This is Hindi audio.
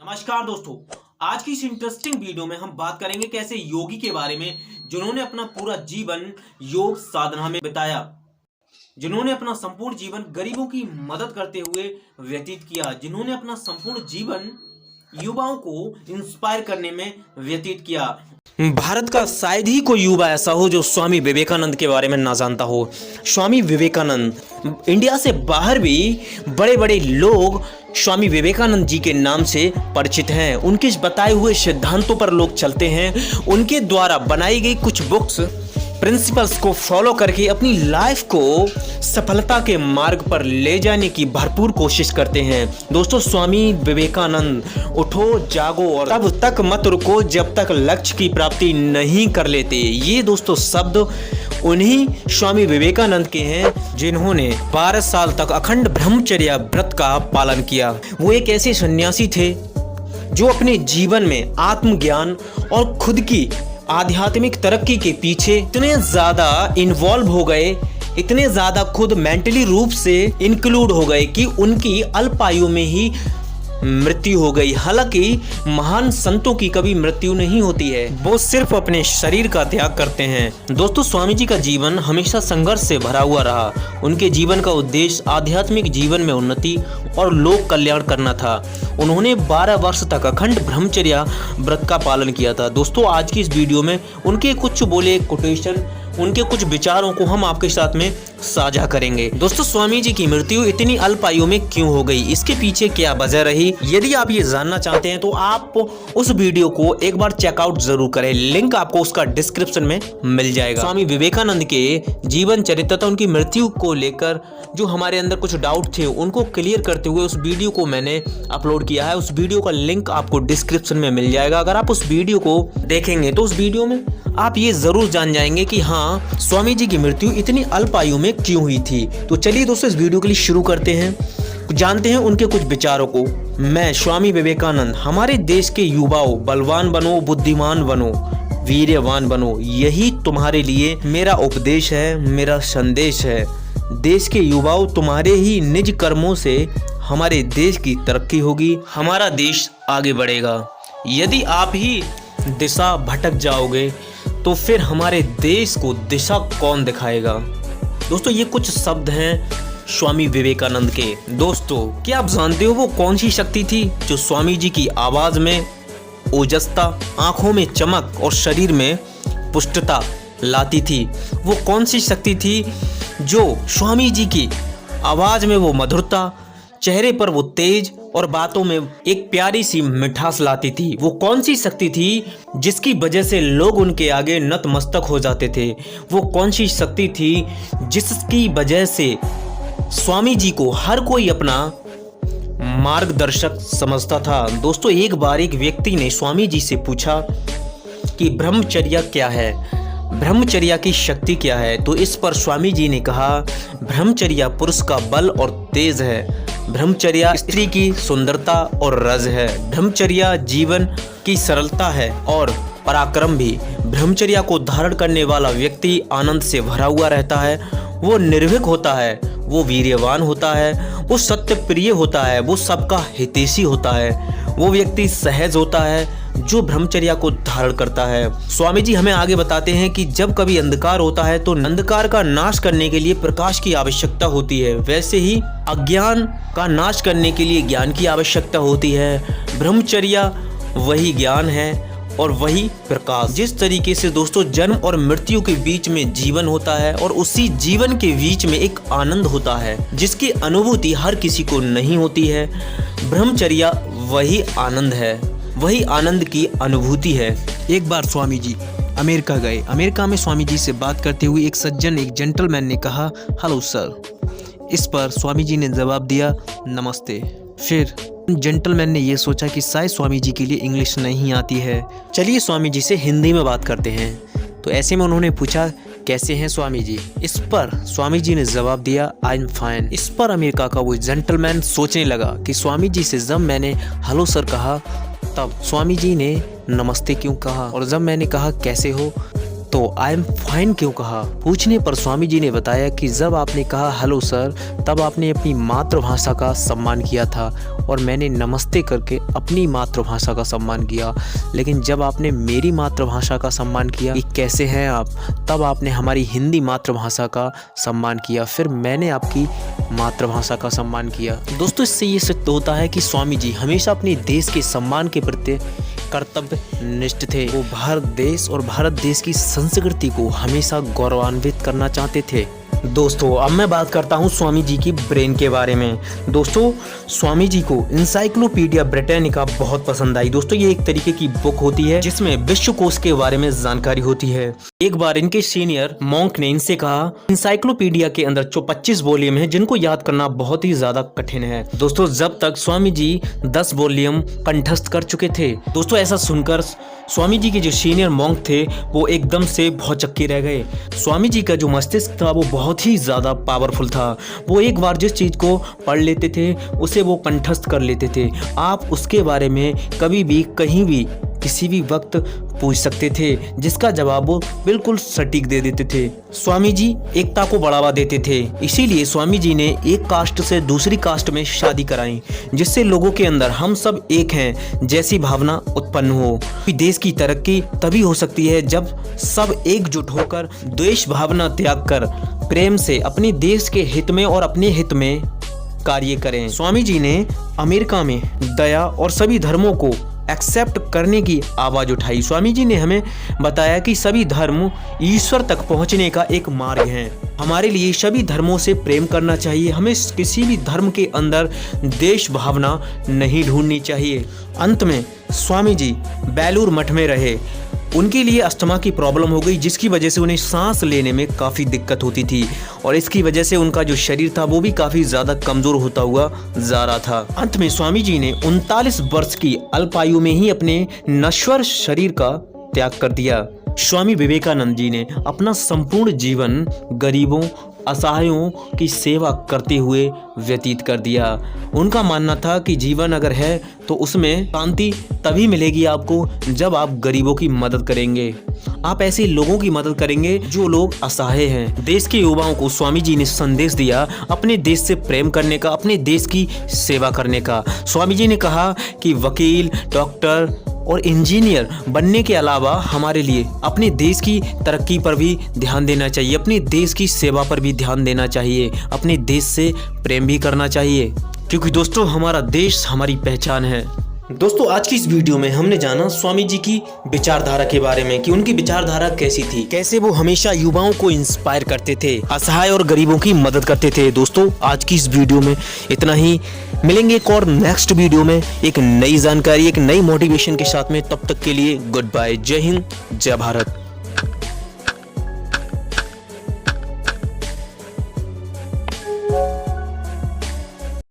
नमस्कार दोस्तों, आज की इस इंटरेस्टिंग वीडियो में हम बात करेंगे कैसे योगी के बारे में जिन्होंने अपना पूरा जीवन योग साधना में बिताया, जिन्होंने अपना संपूर्ण जीवन गरीबों की मदद करते हुए व्यतीत किया, जिन्होंने अपना संपूर्ण जीवन युवाओं को इंस्पायर करने में व्यतीत किया। भारत का शायद ही कोई युवा ऐसा हो जो स्वामी विवेकानंद के बारे में ना जानता हो। स्वामी विवेकानंद, इंडिया से बाहर भी बड़े बड़े लोग स्वामी विवेकानंद जी के नाम से परिचित हैं। उनके बताए हुए सिद्धांतों पर लोग चलते हैं। उनके द्वारा बनाई गई कुछ बुक्स, प्रिंसिपल्स को फॉलो करके अपनी लाइफ को सफलता के मार्ग पर ले जाने की भरपूर कोशिश करते हैं। दोस्तों, स्वामी विवेकानंद, उठो जागो और तब तक मत रुको जब तक लक्ष्य की प्राप्ति नहीं कर लेते, ये दोस्तों शब्द उन्हीं स्वामी विवेकानंद के हैं जिन्होंने 12 साल तक अखंड ब्रह्मचर्य व्रत का पालन किया। वो एक ऐसे सन्यासी थे जो अपने जीवन में आत्मज्ञान और खुद की आध्यात्मिक तरक्की के पीछे इतने ज्यादा इन्वॉल्व हो गए, इतने ज्यादा खुद मेंटली रूप से इंक्लूड हो गए कि उनकी अल्पायु में ही मृत्यु हो गई। हालांकि महान संतों की कभी मृत्यु नहीं होती है, वो सिर्फ अपने शरीर का त्याग करते हैं। दोस्तों, स्वामी जी का जीवन हमेशा संघर्ष से भरा हुआ रहा। उनके जीवन का उद्देश्य आध्यात्मिक जीवन में उन्नति और लोक कल्याण करना था। उन्होंने 12 वर्ष तक अखंड ब्रह्मचर्य व्रत का पालन किया था। दोस्तों, आज की इस वीडियो में उनके कुछ बोले कोटेशन, उनके कुछ विचारों को हम आपके साथ में साझा करेंगे। दोस्तों, स्वामी जी की मृत्यु इतनी अल्प आयु में क्यों हो गई, इसके पीछे क्या वजह रही, यदि आप ये जानना चाहते हैं तो आप उस वीडियो को एक बार चेकआउट जरूर करें। लिंक आपको उसका डिस्क्रिप्शन में मिल जाएगा। स्वामी विवेकानंद के जीवन चरित्र तथा उनकी मृत्यु को लेकर जो हमारे अंदर कुछ डाउट थे उनको क्लियर करते हुए उस वीडियो को मैंने अपलोड किया है। उस वीडियो का लिंक आपको डिस्क्रिप्शन में मिल जाएगा। अगर आप उस वीडियो को देखेंगे तो उस वीडियो में आप ये जरूर जान जाएंगे कि हाँ, स्वामी जी की मृत्यु इतनी अल्प आयु में क्यों हुई थी। तो चलिए दोस्तों, इस वीडियो के लिए शुरू करते हैं, जानते हैं उनके कुछ विचारों को। मैं स्वामी विवेकानंद, हमारे देश के युवाओं, बलवान बनो, बुद्धिमान बनो, वीर्यवान बनो, यही तुम्हारे लिए मेरा उपदेश है, मेरा संदेश है। देश के युवाओं, तुम्हारे ही निज कर्मों से हमारे देश की तरक्की होगी, हमारा देश आगे बढ़ेगा। यदि आप ही दिशा भटक जाओगे तो फिर हमारे देश को दिशा कौन दिखाएगा। दोस्तों, ये कुछ शब्द हैं स्वामी विवेकानंद के। दोस्तों, क्या आप जानते हो वो कौन सी शक्ति थी जो स्वामी जी की आवाज में ओजस्ता, आंखों में चमक और शरीर में पुष्टता लाती थी? वो कौन सी शक्ति थी जो स्वामी जी की आवाज में वो मधुरता, चेहरे पर वो तेज और बातों में एक प्यारी सी मिठास लाती थी? वो कौन सी शक्ति थी जिसकी वजह से लोग उनके आगे नतमस्तक हो जाते थे? वो कौन सी शक्ति थी जिसकी वजह से स्वामी जी को हर कोई अपना मार्गदर्शक समझता था? दोस्तों, एक बार एक व्यक्ति ने स्वामी जी से पूछा कि ब्रह्मचर्य क्या है, ब्रह्मचर्य की शक्ति क्या है? तो इस पर स्वामी जी ने कहा, ब्रह्मचर्य पुरुष का बल और तेज है, ब्रह्मचर्य स्त्री की सुंदरता और रज है, ब्रह्मचर्य जीवन की सरलता है और पराक्रम भी। ब्रह्मचर्य को धारण करने वाला व्यक्ति आनंद से भरा हुआ रहता है, वो निर्भीक होता है, वो वीर्यवान होता है, वो सत्य प्रिय होता है, वो सबका हितैषी होता है, वो व्यक्ति सहज होता है जो ब्रह्मचर्य को धारण करता है। स्वामी जी हमें आगे बताते हैं कि जब कभी अंधकार होता है तो अंधकार का नाश करने के लिए प्रकाश की आवश्यकता होती है, वैसे ही अज्ञान का नाश करने के लिए ज्ञान की आवश्यकता होती है। ब्रह्मचर्य वही ज्ञान है और वही प्रकाश। जिस तरीके से दोस्तों जन्म और मृत्यु के बीच में जीवन होता है और उसी जीवन के बीच में एक आनंद होता है जिसकी अनुभूति हर किसी को नहीं होती है, ब्रह्मचर्य वही आनंद है, वही आनंद की अनुभूति है। एक बार स्वामी जी अमेरिका गए। अमेरिका में स्वामी जी से बात करते हुए एक सज्जन, एक जेंटलमैन ने कहा, हेलो सर। इस पर स्वामी जी ने जवाब दिया, नमस्ते। फिर जेंटलमैन ने यह सोचा कि शायद स्वामी जी के लिए इंग्लिश नहीं आती है, चलिए स्वामी जी से हिंदी में बात करते हैं। तो ऐसे में उन्होंने पूछा, कैसे हैं स्वामी जी? इस पर स्वामी जी ने जवाब दिया, आई एम फाइन। इस पर अमेरिका का वो जेंटलमैन सोचने लगा कि स्वामी जी से जब मैंने हेलो सर कहा तब स्वामी जी ने नमस्ते क्यों कहा, और जब मैंने कहा कैसे हो तो आई एम फाइन क्यों कहा। पूछने पर स्वामी जी ने बताया कि जब आपने कहा हेलो सर तब आपने अपनी मातृभाषा का सम्मान किया था और मैंने नमस्ते करके अपनी मातृभाषा का सम्मान किया। लेकिन जब आपने मेरी मातृभाषा का सम्मान किया कि कैसे हैं आप, तब आपने हमारी हिंदी मातृभाषा का सम्मान किया, फिर मैंने आपकी मातृभाषा का सम्मान किया। दोस्तों, इससे ये सिद्ध होता है कि स्वामी जी हमेशा अपने देश के सम्मान के प्रति कर्तव्य निष्ठ थे। वो भारत देश और भारत देश की संस्कृति को हमेशा गौरवान्वित करना चाहते थे। दोस्तों, अब मैं बात करता हूँ स्वामी जी की ब्रेन के बारे में। दोस्तों, स्वामी जी को इंसाइक्लोपीडिया ब्रिटानिका बहुत पसंद आई। दोस्तों, ये एक तरीके की बुक होती है जिसमें विश्वकोश के बारे में जानकारी होती है। एक बार इनके सीनियर मॉन्क ने इनसे कहा, इंसाइक्लोपीडिया के अंदर जो 25 वॉल्यूम है जिनको याद करना बहुत ही ज्यादा कठिन है। दोस्तों, जब तक स्वामी जी 10 वॉल्यूम कंठस्थ कर चुके थे। दोस्तों, ऐसा सुनकर स्वामी जी के जो सीनियर मॉन्क थे वो एकदम से भौचक्के रह गए। स्वामी जी का जो मस्तिष्क था वो बहुत ही ज़्यादा पावरफुल था। वो एक बार जिस चीज़ को पढ़ लेते थे उसे वो कंठस्थ कर लेते थे। आप उसके बारे में कभी भी कहीं भी किसी भी वक्त पूछ सकते थे, जिसका जवाब वो बिल्कुल सटीक दे देते थे। स्वामी जी एकता को बढ़ावा देते थे, इसीलिए स्वामी जी ने एक कास्ट से दूसरी कास्ट में शादी कराई, जिससे लोगों के अंदर हम सब एक हैं जैसी भावना उत्पन्न हो। देश की तरक्की तभी हो सकती है जब सब एकजुट होकर द्वेष भावना त्याग कर प्रेम से अपने देश के हित में और अपने हित में कार्य करें। स्वामी जी ने अमेरिका में दया और सभी धर्मों को एक्सेप्ट करने की आवाज़ उठाई। स्वामी जी ने हमें बताया कि सभी धर्म ईश्वर तक पहुंचने का एक मार्ग है। हमारे लिए सभी धर्मों से प्रेम करना चाहिए। हमें किसी भी धर्म के अंदर देश भावना नहीं ढूंढनी चाहिए। अंत में स्वामी जी बेलूर मठ में रहे। उनके लिए अस्थमा की प्रॉब्लम हो गई, जिसकी वजह से उन्हें सांस लेने में काफ़ी दिक्कत होती थी और इसकी वजह से उनका जो शरीर था वो भी काफ़ी ज़्यादा कमज़ोर होता हुआ जा रहा था। अंत में स्वामी जी ने 39 वर्ष की अल्पायु में ही अपने नश्वर शरीर का त्याग कर दिया। स्वामी विवेकानंद जी ने अपना संपूर्ण जीवन गरीबों असहायों की सेवा करते हुए व्यतीत कर दिया। उनका मानना था कि जीवन अगर है तो उसमें शांति तभी मिलेगी आपको जब आप गरीबों की मदद करेंगे, आप ऐसे लोगों की मदद करेंगे जो लोग असहाय हैं। देश के युवाओं को स्वामी जी ने संदेश दिया अपने देश से प्रेम करने का, अपने देश की सेवा करने का। स्वामी जी ने कहा कि वकील, डॉक्टर और इंजीनियर बनने के अलावा हमारे लिए अपने देश की तरक्की पर भी ध्यान देना चाहिए, अपने देश की सेवा पर भी ध्यान देना चाहिए, अपने देश से प्रेम भी करना चाहिए, क्योंकि दोस्तों हमारा देश हमारी पहचान है। दोस्तों, आज की इस वीडियो में हमने जाना स्वामी जी की विचारधारा के बारे में कि उनकी विचारधारा कैसी थी, कैसे वो हमेशा युवाओं को इंस्पायर करते थे, असहाय और गरीबों की मदद करते थे। दोस्तों, आज की इस वीडियो में इतना ही। मिलेंगे एक और नेक्स्ट वीडियो में एक नई जानकारी, एक नई मोटिवेशन के साथ में। तब तक के लिए गुड बाय। जय हिंद, जय भारत।